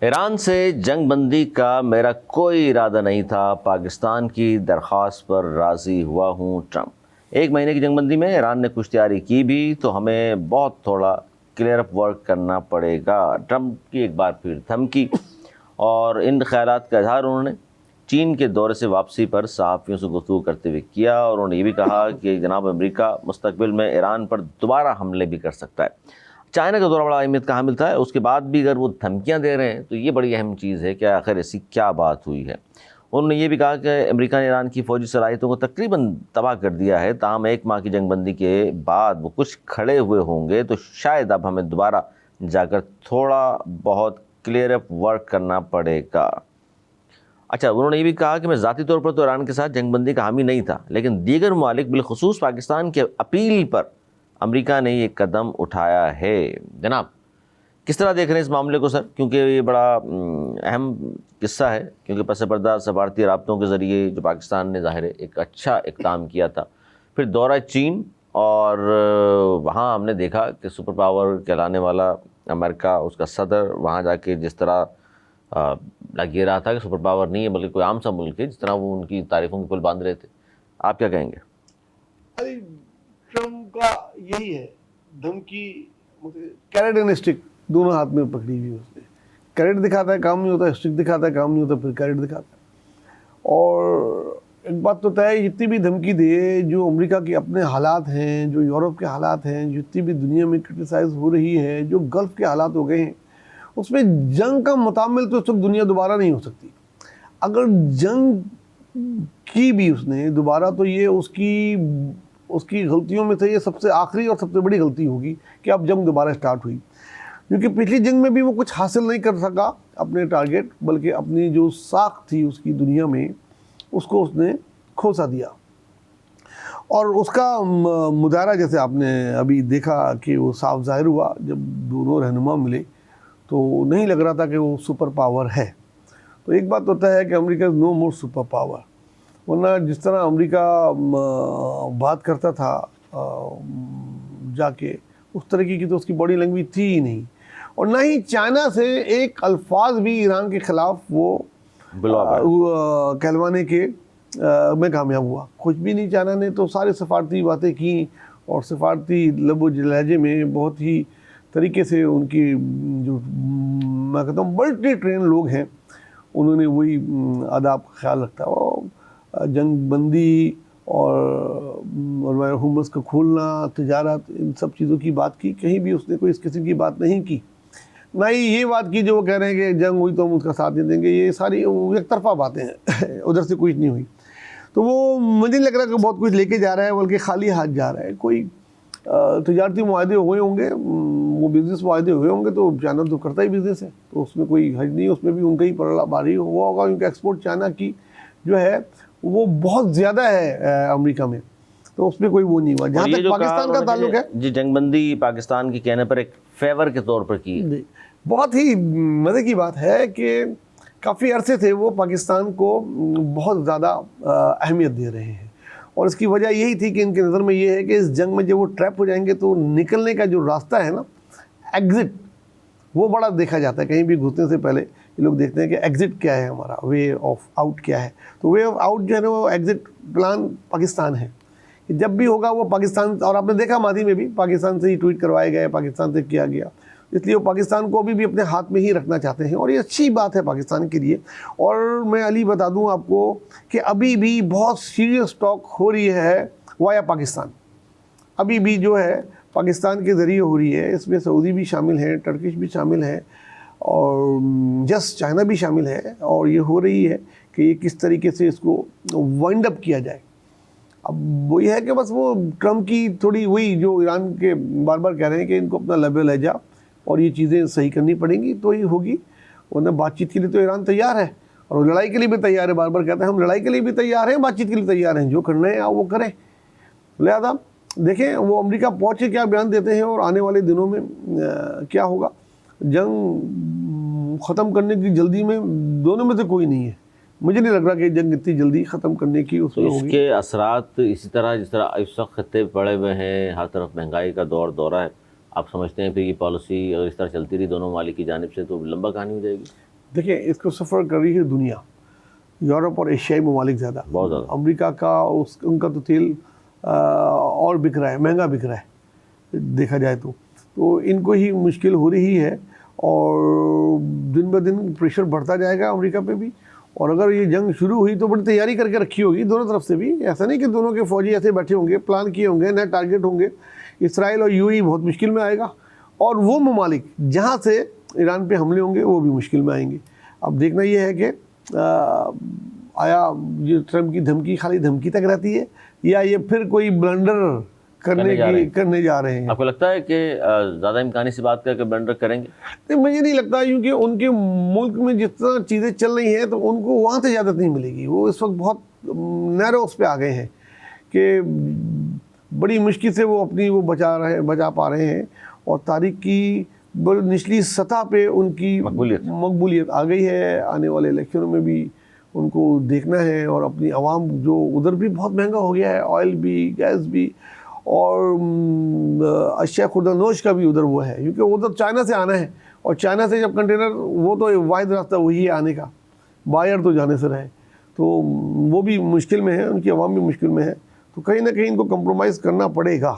Iran से जंग बंदी का मेरा कोई इरादा नहीं था, पाकिस्तान की दरख्वास्त पर राज़ी हुआ हूँ ट्रंप। एक महीने की जंग बंदी में ईरान ने कुछ तैयारी की भी तो हमें बहुत थोड़ा क्लियर अप वर्क करना पड़ेगा। ट्रंप की एक बार फिर धमकी और इन ख्यालात का इजहार उन्होंने चीन के दौरे से वापसी पर सहाफ़ियों से गुफ्तगू करते हुए किया और उन्होंने ये भी कहा कि जनाब अमेरिका मुस्तकबिल में ईरान पर दोबारा हमले भी कर सकता है। चाइना का दौरा बड़ा अहमियत का हामिल था, उसके बाद भी अगर वो धमकियां दे रहे हैं तो ये बड़ी अहम चीज़ है कि आखिर ऐसी क्या बात हुई है। उन्होंने ये भी कहा कि अमेरिका ने ईरान की फ़ौजी सलाहियतों को तकरीबन तबाह कर दिया है, ताहम एक माह की जंगबंदी के बाद वो कुछ खड़े हुए होंगे तो शायद अब हमें दोबारा जाकर थोड़ा बहुत क्लियर अप वर्क करना पड़ेगा। अच्छा, उन्होंने ये भी कहा कि मैं ज़ाती तौर पर तो ईरान के साथ जंगबंदी का हामी नहीं था, लेकिन दीगर ममालिक बिलखुसूस पाकिस्तान के अपील पर अमेरिका ने ये कदम उठाया है। जनाब, किस तरह देख रहे हैं इस मामले को सर? क्योंकि ये बड़ा अहम किस्सा है, क्योंकि पस पर्दा सफारती राब्तों के ज़रिए जो पाकिस्तान ने ज़ाहिर है एक अच्छा इक़दाम किया था, फिर दौरा चीन और वहाँ हमने देखा कि सुपर पावर कहलाने वाला अमेरिका, उसका सदर वहाँ जाके जिस तरह लग ये रहा था कि सुपर पावर नहीं है बल्कि कोई आम सा मुल्क है, जिस तरह वो उनकी तारीफ़ों के पुल बांध रहे थे। आप क्या कहेंगे? अरे ट्रम्प का यही है धमकी, कैरेट एंड स्टिक दोनों हाथ में पकड़ी हुई उसने। कैरेट दिखाता है काम नहीं होता, स्टिक दिखाता है काम नहीं होता, फिर कैरेट दिखाता है। और एक बात तो तय है, जितनी भी धमकी दे, जो अमेरिका के अपने हालात हैं, जो यूरोप के हालात हैं, जितनी भी दुनिया में क्रिटिसाइज हो रही है, जो गल्फ के हालात हो गए हैं, उसमें जंग का मुतामिल तो इस वक्त दुनिया दोबारा नहीं हो सकती। अगर जंग की भी उसने दोबारा, तो ये उसकी गलतियों में से ये सबसे आखिरी और सबसे बड़ी गलती होगी कि अब जंग दोबारा स्टार्ट हुई। क्योंकि पिछली जंग में भी वो कुछ हासिल नहीं कर सका अपने टारगेट, बल्कि अपनी जो साख थी उसकी दुनिया में, उसको उसने खोसा दिया। और उसका मुजाहरा जैसे आपने अभी देखा कि वो साफ जाहिर हुआ जब दोनों रहनुमा मिले, तो नहीं लग रहा था कि वो सुपर पावर है। तो एक बात होता है कि America is no more superpower, वरना जिस तरह अमेरिका बात करता था जाके, उस तरीके की तो उसकी बॉडी लैंग्वेज थी ही नहीं। और ना ही चाइना से एक अल्फाज भी ईरान के ख़िलाफ़ वो कहलवाने के में कामयाब हुआ। कुछ भी नहीं, चाइना ने तो सारे सफारती बातें की और सफारती लबो लहजे में बहुत ही तरीके से उनकी जो मैं कहता हूँ मल्टी ट्रेन लोग हैं, उन्होंने वही आदाब का ख्याल रखता है। और जंग बंदी और हुमस का खोलना, तिजारत, इन सब चीज़ों की बात की, कहीं भी उसने कोई इस किस्म की बात नहीं की। ना ही ये बात की जो वो कह रहे हैं कि जंग हुई तो हम उसका साथ नहीं देंगे, ये सारी एक तरफा बातें हैं उधर से कुछ नहीं हुई। तो वो मुझे नहीं लग रहा कि बहुत कुछ लेके जा रहा है, बल्कि खाली हाथ जा रहा है। कोई तजारती मुआहदे हुए होंगे, वो बिज़नेस मुआहदे हुए होंगे, तो चाइना तो करता ही बिज़नेस है, तो उसमें कोई हर्ज नहीं, उसमें भी उनका ही पड़ा भारी हुआ होगा, क्योंकि एक्सपोर्ट चाइना की जो है वो बहुत ज़्यादा है अमेरिका में, तो उसमें कोई वो नहीं हुआ। जहाँ तक पाकिस्तान का ताल्लुक है, जी, जंगबंदी पाकिस्तान के कहने पर एक फेवर के तौर पर की। बहुत ही मज़े की बात है कि काफ़ी अरसे से वो पाकिस्तान को बहुत ज़्यादा अहमियत दे रहे हैं, और इसकी वजह यही थी कि इनकी नज़र में ये है कि इस जंग में जब वो ट्रैप हो जाएंगे तो निकलने का जो रास्ता है ना, एग्ज़िट, वो बड़ा देखा जाता है। कहीं भी घुसने से पहले ये लोग देखते हैं कि एग्ज़िट क्या है, हमारा वे ऑफ आउट क्या है। तो वे ऑफ आउट जो है ना, वो एग्ज़िट प्लान पाकिस्तान है। जब भी होगा वो पाकिस्तान, और आपने देखा मादी में भी पाकिस्तान से ही ट्वीट करवाए गए, पाकिस्तान से किया गया, इसलिए वो पाकिस्तान को अभी भी अपने हाथ में ही रखना चाहते हैं, और ये अच्छी बात है पाकिस्तान के लिए। और मैं अली बता दूं आपको कि अभी भी बहुत सीरियस टॉक हो रही है वाया पाकिस्तान, अभी भी जो है पाकिस्तान के ज़रिए हो रही है। इसमें सऊदी भी शामिल है, टर्किश भी शामिल है, और जस्ट चाइना भी शामिल है, और ये हो रही है कि ये किस तरीके से इसको वाइंड अप किया जाए। अब वो ये है कि बस वो ट्रम्प की थोड़ी वही जो ईरान के बार बार कह रहे हैं कि इनको अपना लेवल है जा, और ये चीज़ें सही करनी पड़ेंगी तो ही होगी, वरना बातचीत के लिए तो ईरान तैयार है, और लड़ाई के लिए भी तैयार है। बार बार कहते हैं हम लड़ाई के लिए भी तैयार हैं, बातचीत के लिए तैयार हैं, जो करना है वो करें। लिहाजा देखें वो अमेरिका पहुँच के क्या बयान देते हैं, और आने वाले दिनों में क्या होगा। जंग ख़त्म करने की जल्दी में दोनों में से कोई नहीं है, मुझे नहीं लग रहा कि जंग इतनी जल्दी ख़त्म करने की उसमें तो इसके असरात इसी तरह जिस तरह इस वक्त खत्ते पड़े हुए हैं, हर तरफ महंगाई का दौरा है, आप समझते हैं फिर ये पॉलिसी अगर इस तरह चलती रही दोनों मालिक की जानिब से तो लंबा कहानी हो जाएगी? देखिए, इसको सफ़र कर रही है दुनिया, यूरोप और एशियाई ममालिक ज़्यादा। बहुत ज़्यादा। अमेरिका का उनका तो तेल और बिक रहा है, महंगा बिक रहा है देखा जाए तो इनको ही मुश्किल हो रही है और दिन ब दिन प्रेशर बढ़ता जाएगा अमेरिका पे भी। और अगर ये जंग शुरू हुई तो बड़ी तैयारी करके रखी होगी दोनों तरफ से भी, ऐसा नहीं कि दोनों के फौजी ऐसे बैठे होंगे, प्लान किए होंगे, नए टारगेट होंगे। इसराइल और यूएई बहुत मुश्किल में आएगा और वो ममालिक जहाँ से ईरान पे हमले होंगे वो भी मुश्किल में आएंगे। अब देखना ये है कि आया ये ट्रम्प की धमकी खाली धमकी तक रहती है या ये फिर कोई ब्लंडर करने जा रहे हैं। आपको लगता है कि ज़्यादा इम्कानी सी बात करके ब्लंडर करेंगे? नहीं, मुझे नहीं लगता, क्योंकि उनके मुल्क में जितना चीज़ें चल रही हैं तो उनको वहाँ से इजाज़त नहीं मिलेगी। वो इस वक्त बहुत नैरो उस पे आ गए हैं कि बड़ी मुश्किल से वो अपनी वो बचा पा रहे हैं और तारीख की बड़ी निचली सतह पे उनकी मकबूलियत आ गई है। आने वाले इलेक्शनों में भी उनको देखना है और अपनी आवाम जो उधर भी बहुत महंगा हो गया है, ऑयल भी, गैस भी और अशिया खुर्दानोश का भी उधर वो है, क्योंकि उधर चाइना से आना है और चाइना से जब कंटेनर, वो तो वाहिद रास्ता वही है आने का, बायर तो जाने से रहे, तो वो भी मुश्किल में है, उनकी आवाम भी मुश्किल में है। तो कहीं ना कहीं इनको कंप्रोमाइज़ करना पड़ेगा।